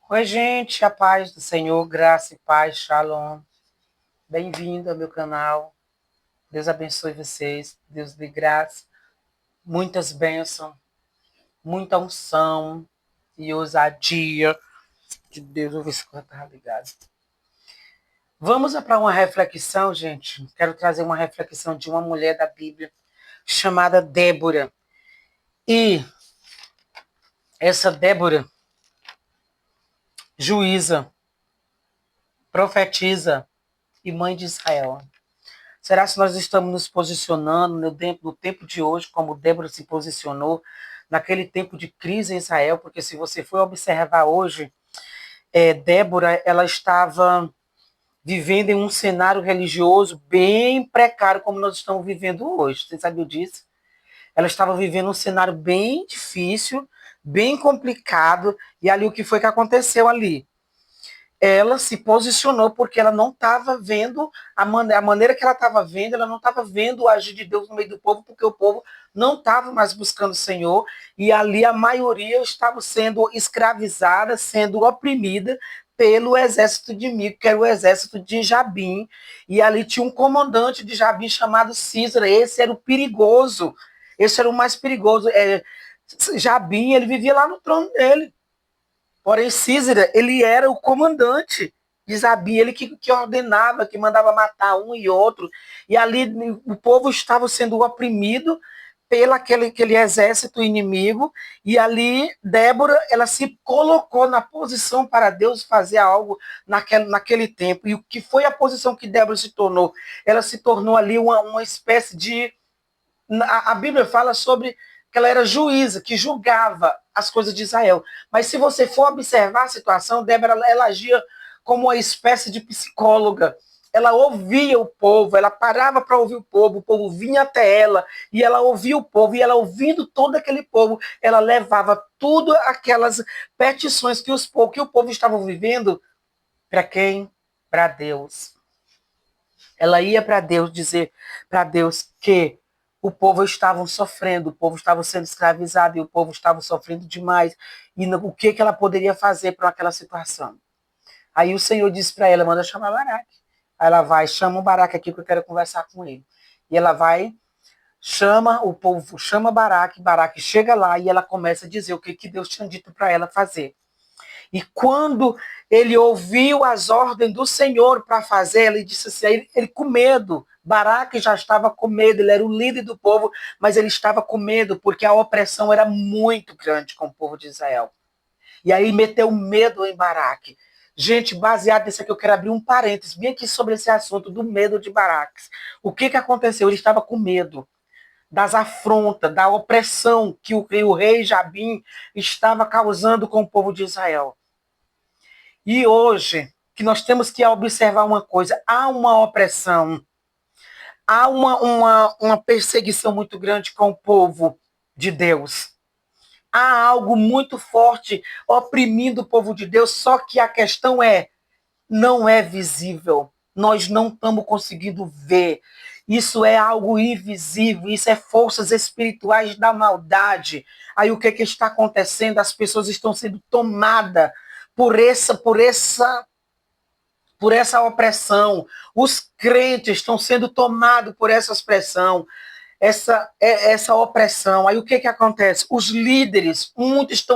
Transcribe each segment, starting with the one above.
Oi, gente, a paz do Senhor, graça e paz, shalom. Bem-vindo ao meu canal. Deus abençoe vocês, Deus dê graça, muitas bênçãos, muita unção e ousadia de Deus. Vou ver se eu estava ligado. Vamos para uma reflexão, gente. Quero trazer uma reflexão de uma mulher da Bíblia chamada Débora. E essa Débora, juíza, profetiza e mãe de Israel. Será que nós estamos nos posicionando no tempo de hoje, como Débora se posicionou naquele tempo de crise em Israel? Porque se você for observar hoje, Débora ela estava vivendo em um cenário religioso bem precário, como nós estamos vivendo hoje. Você sabia disso? Ela estava vivendo um cenário bem difícil, bem complicado, e ali o que foi que aconteceu ali? Ela se posicionou porque ela não estava vendo a maneira que ela estava vendo, ela não estava vendo o agir de Deus no meio do povo, porque o povo não estava mais buscando o Senhor, e ali a maioria estava sendo escravizada, sendo oprimida pelo exército inimigo, que era o exército de Jabim, e ali tinha um comandante de Jabim chamado Císara, esse era o perigoso, esse era o mais perigoso. Jabim, ele vivia lá no trono dele. Porém, Císara, ele era o comandante de Zabi, ele que ordenava, que mandava matar um e outro. E ali o povo estava sendo oprimido pelo aquele exército inimigo. E ali Débora, ela se colocou na posição para Deus fazer algo naquele tempo. E o que foi a posição que Débora se tornou? Ela se tornou ali uma espécie de a Bíblia fala sobre que ela era juíza, que julgava as coisas de Israel. Mas se você for observar a situação, Débora ela agia como uma espécie de psicóloga. Ela ouvia o povo, ela parava para ouvir o povo vinha até ela e ela ouvia o povo, e ela ouvindo todo aquele povo, ela levava tudo aquelas petições que o povo estava vivendo para quem? Para Deus. Ela ia para Deus dizer para Deus que o povo estava sofrendo, o povo estava sendo escravizado e o povo estava sofrendo demais. E o que ela poderia fazer para aquela situação? Aí o Senhor disse para ela: manda chamar Baraque. Aí ela vai, chama o Baraque aqui que eu quero conversar com ele. E ela vai, chama o povo, chama Baraque, Baraque chega lá e ela começa a dizer o que Deus tinha dito para ela fazer. E quando ele ouviu as ordens do Senhor para fazer, ele disse assim, ele com medo. Baraque já estava com medo, ele era o líder do povo, mas ele estava com medo porque a opressão era muito grande com o povo de Israel. E aí meteu medo em Baraque. Gente, baseado nisso aqui, eu quero abrir um parênteses bem aqui sobre esse assunto do medo de Baraque. O que aconteceu? Ele estava com medo das afrontas, da opressão que o rei Jabim estava causando com o povo de Israel. E hoje, que nós temos que observar uma coisa: há uma opressão, há uma perseguição muito grande com o povo de Deus. Há algo muito forte oprimindo o povo de Deus, só que a questão não é visível. Nós não estamos conseguindo ver. Isso é algo invisível, isso é forças espirituais da maldade. Aí o que está acontecendo? As pessoas estão sendo tomadas por essa opressão. Os crentes estão sendo tomados por essa opressão, essa opressão. Aí o que acontece? Os líderes, muitos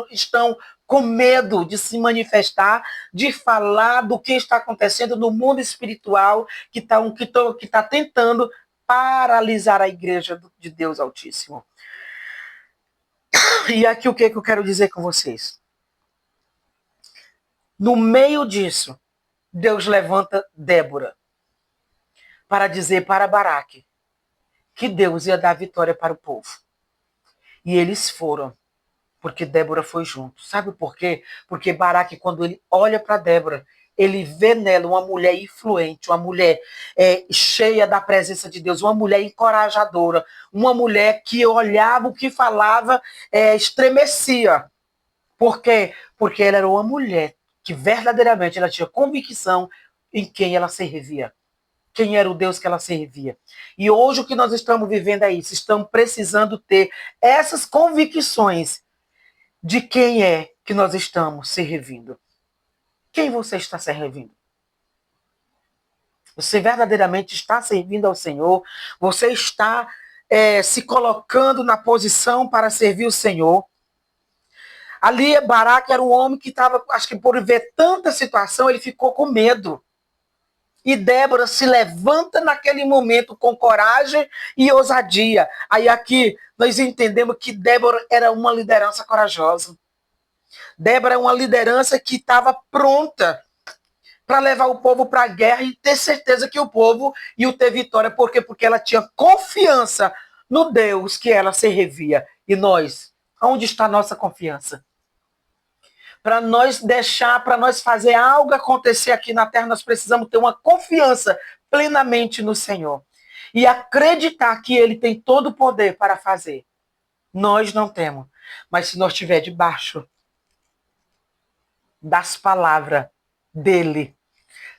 estão com medo de se manifestar, de falar do que está acontecendo no mundo espiritual, que tá tentando paralisar a igreja de Deus Altíssimo. E aqui o que eu quero dizer com vocês? No meio disso, Deus levanta Débora para dizer para Baraque que Deus ia dar vitória para o povo. E eles foram, porque Débora foi junto. Sabe por quê? Porque Baraque, quando ele olha para Débora, ele vê nela uma mulher influente, uma mulher cheia da presença de Deus, uma mulher encorajadora, uma mulher que olhava o que falava, estremecia. Por quê? Porque ela era uma mulher que verdadeiramente ela tinha convicção em quem ela servia, quem era o Deus que ela servia. E hoje o que nós estamos vivendo é isso, estamos precisando ter essas convicções de quem é que nós estamos servindo? Quem você está servindo? Você verdadeiramente está servindo ao Senhor? Você está se colocando na posição para servir o Senhor? Ali, Baraque era um homem que estava, acho que por ver tanta situação, ele ficou com medo. E Débora se levanta naquele momento com coragem e ousadia. Aí aqui nós entendemos que Débora era uma liderança corajosa. Débora é uma liderança que estava pronta para levar o povo para a guerra e ter certeza que o povo ia ter vitória. Por quê? Porque ela tinha confiança no Deus que ela servia. E nós, onde está a nossa confiança? Para nós deixar, para nós fazer algo acontecer aqui na terra, nós precisamos ter uma confiança plenamente no Senhor. E acreditar que Ele tem todo o poder para fazer. Nós não temos. Mas se nós estiver debaixo das palavras dEle,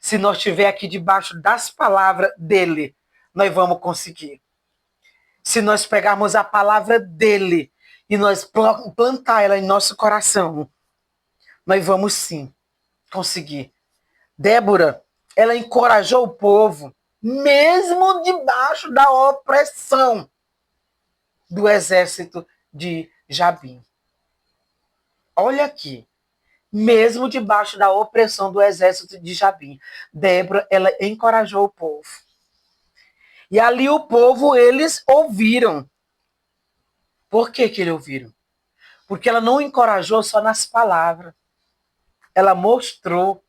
se nós estiver aqui debaixo das palavras dEle, nós vamos conseguir. Se nós pegarmos a palavra dEle e nós plantar ela em nosso coração, nós vamos sim conseguir. Débora, ela encorajou o povo, mesmo debaixo da opressão do exército de Jabim. Olha aqui, mesmo debaixo da opressão do exército de Jabim, Débora, ela encorajou o povo. E ali o povo, eles ouviram. Por que eles ouviram? Porque ela não encorajou só nas palavras. Ela mostrou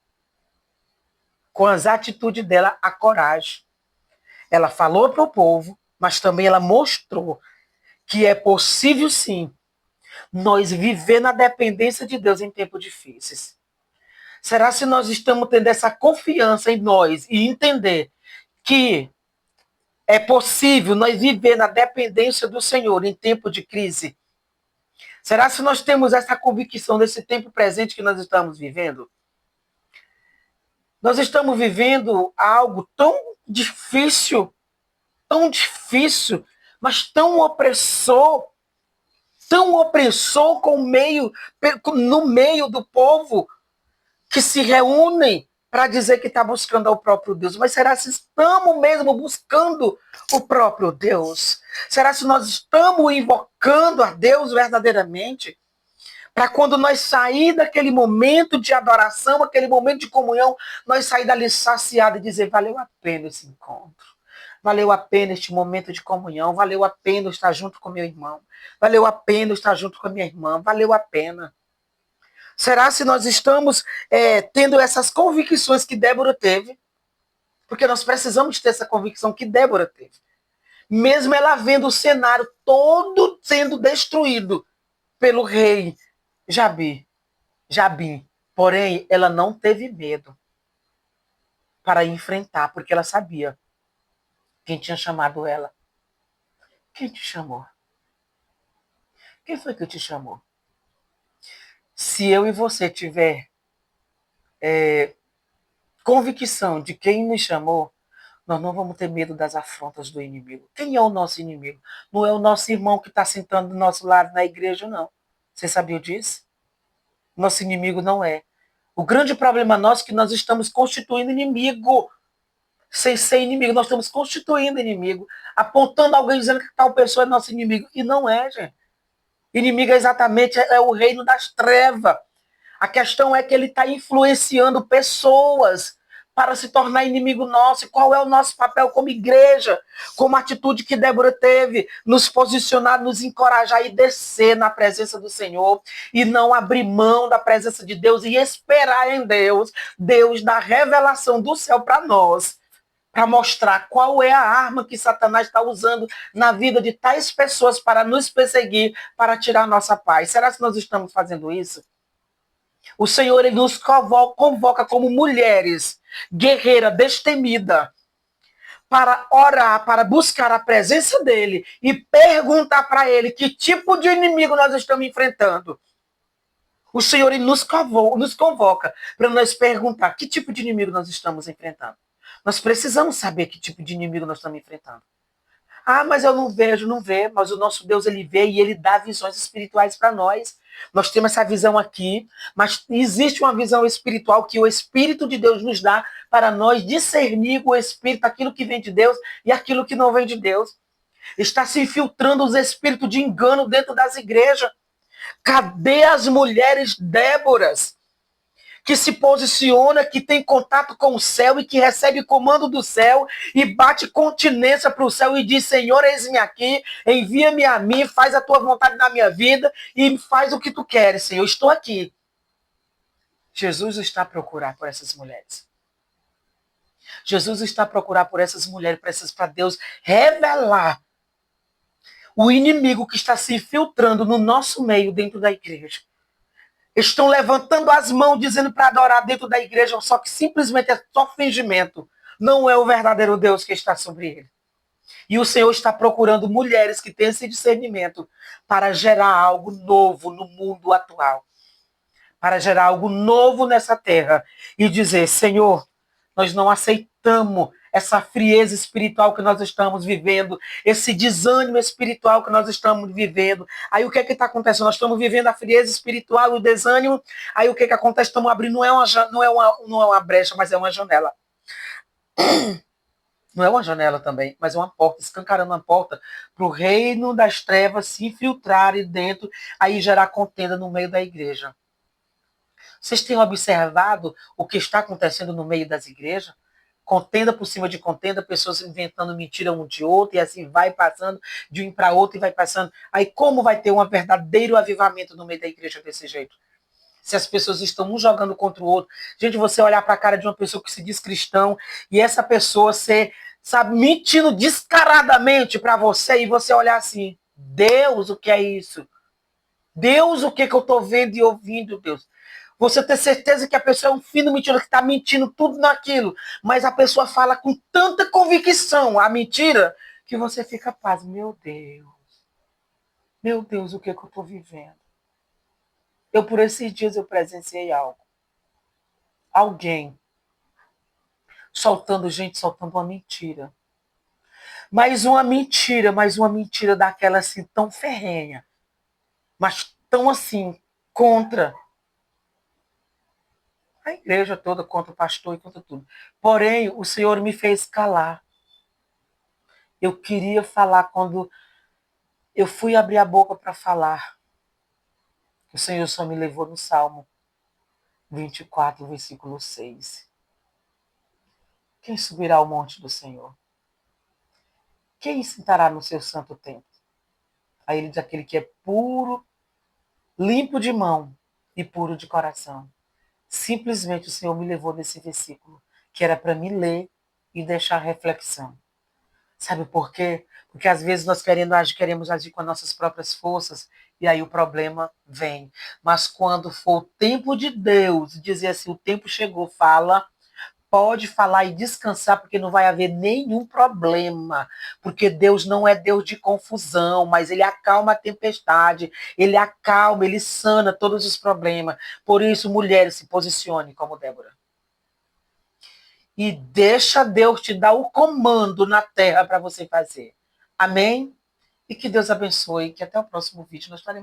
com as atitudes dela a coragem. Ela falou para o povo, mas também ela mostrou que é possível sim nós viver na dependência de Deus em tempos difíceis. Será se nós estamos tendo essa confiança em nós e entender que é possível nós viver na dependência do Senhor em tempo de crise? Será se nós temos essa convicção nesse tempo presente que nós estamos vivendo? Nós estamos vivendo algo tão difícil, mas tão opressor no meio do povo que se reúnem para dizer que está buscando ao próprio Deus. Mas será se estamos mesmo buscando o próprio Deus? Será se nós estamos invocando a Deus verdadeiramente? Para quando nós sair daquele momento de adoração, aquele momento de comunhão, nós sair dali saciados e dizer, valeu a pena esse encontro. Valeu a pena este momento de comunhão, valeu a pena estar junto com meu irmão, valeu a pena estar junto com a minha irmã, valeu a pena. Será se nós estamos tendo essas convicções que Débora teve? Porque nós precisamos ter essa convicção que Débora teve. Mesmo ela vendo o cenário todo sendo destruído pelo rei Jabim. Porém, ela não teve medo para enfrentar, porque ela sabia quem tinha chamado ela. Quem te chamou? Quem foi que te chamou? Se eu e você tiver convicção de quem nos chamou, nós não vamos ter medo das afrontas do inimigo. Quem é o nosso inimigo? Não é o nosso irmão que está sentando do nosso lado na igreja, não. Você sabia disso? Nosso inimigo não é. O grande problema nosso é que nós estamos constituindo inimigo. Sem ser inimigo, nós estamos constituindo inimigo. Apontando alguém dizendo que tal pessoa é nosso inimigo. E não é, gente. Inimigo exatamente é o reino das trevas. A questão é que ele está influenciando pessoas para se tornar inimigo nosso. E qual é o nosso papel como igreja? Como a atitude que Débora teve, nos posicionar, nos encorajar e descer na presença do Senhor e não abrir mão da presença de Deus e esperar em Deus, Deus dá revelação do céu para nós, para mostrar qual é a arma que Satanás está usando na vida de tais pessoas para nos perseguir, para tirar a nossa paz. Será que nós estamos fazendo isso? O Senhor ele nos convoca como mulheres, guerreira, destemida, para orar, para buscar a presença dele e perguntar para ele que tipo de inimigo nós estamos enfrentando. O Senhor ele nos convoca para nós perguntar que tipo de inimigo nós estamos enfrentando. Nós precisamos saber que tipo de inimigo nós estamos enfrentando. Ah, mas eu não vejo, não vê. Mas o nosso Deus, ele vê e ele dá visões espirituais para nós. Nós temos essa visão aqui, mas existe uma visão espiritual que o Espírito de Deus nos dá para nós discernir o Espírito, aquilo que vem de Deus e aquilo que não vem de Deus. Está se infiltrando os espíritos de engano dentro das igrejas. Cadê as mulheres Déboras que se posiciona, que tem contato com o céu e que recebe comando do céu e bate continência para o céu e diz: Senhor, eis-me aqui, envia-me a mim, faz a tua vontade na minha vida e faz o que tu queres, Senhor, eu estou aqui. Jesus está a procurar por essas mulheres. Jesus está a procurar por essas mulheres, para Deus revelar o inimigo que está se infiltrando no nosso meio dentro da igreja. Estão levantando as mãos dizendo para adorar dentro da igreja, só que simplesmente é só fingimento. Não é o verdadeiro Deus que está sobre ele. E o Senhor está procurando mulheres que têm esse discernimento para gerar algo novo no mundo atual. Para gerar algo novo nessa terra. E dizer: Senhor, nós não aceitamos essa frieza espiritual que nós estamos vivendo, esse desânimo espiritual que nós estamos vivendo. Aí o que está acontecendo? Nós estamos vivendo a frieza espiritual e o desânimo. Aí o que acontece? Estamos abrindo, não é uma brecha, mas é uma janela. Não é uma janela também, mas é uma porta, escancarando uma porta para o reino das trevas se infiltrarem dentro, aí gerar contenda no meio da igreja. Vocês têm observado o que está acontecendo no meio das igrejas? Contenda por cima de contenda, pessoas inventando mentira um de outro, e assim vai passando de um para outro e vai passando. Aí como vai ter um verdadeiro avivamento no meio da igreja desse jeito? Se as pessoas estão um jogando contra o outro. Gente, você olhar para a cara de uma pessoa que se diz cristão e essa pessoa ser, sabe, mentindo descaradamente para você e você olhar assim: Deus, o que é isso? Deus, o que eu estou vendo e ouvindo, Deus? Você ter certeza que a pessoa é um fino mentiroso, que está mentindo tudo naquilo, mas a pessoa fala com tanta convicção a mentira, que você fica paz. Meu Deus, o que eu estou vivendo? Por esses dias, eu presenciei algo. Alguém soltando uma mentira. Mas uma mentira daquela assim, tão ferrenha, mas tão assim, contra a igreja toda, contra o pastor e contra tudo. Porém, o Senhor me fez calar. Eu queria falar quando eu fui abrir a boca para falar. O Senhor só me levou no Salmo 24, versículo 6. Quem subirá ao monte do Senhor? Quem sentará no seu santo templo? Aí ele diz: aquele que é puro, limpo de mão e puro de coração. Simplesmente o Senhor me levou nesse versículo, que era para me ler e deixar reflexão. Sabe por quê? Porque às vezes nós queremos agir com as nossas próprias forças e aí o problema vem. Mas quando for o tempo de Deus, dizer assim: o tempo chegou, fala, pode falar e descansar, porque não vai haver nenhum problema. Porque Deus não é Deus de confusão, mas Ele acalma a tempestade, Ele acalma, Ele sana todos os problemas. Por isso, mulheres, se posicione como Débora. E deixa Deus te dar o comando na terra para você fazer. Amém? E que Deus abençoe, que até o próximo vídeo nós estaremos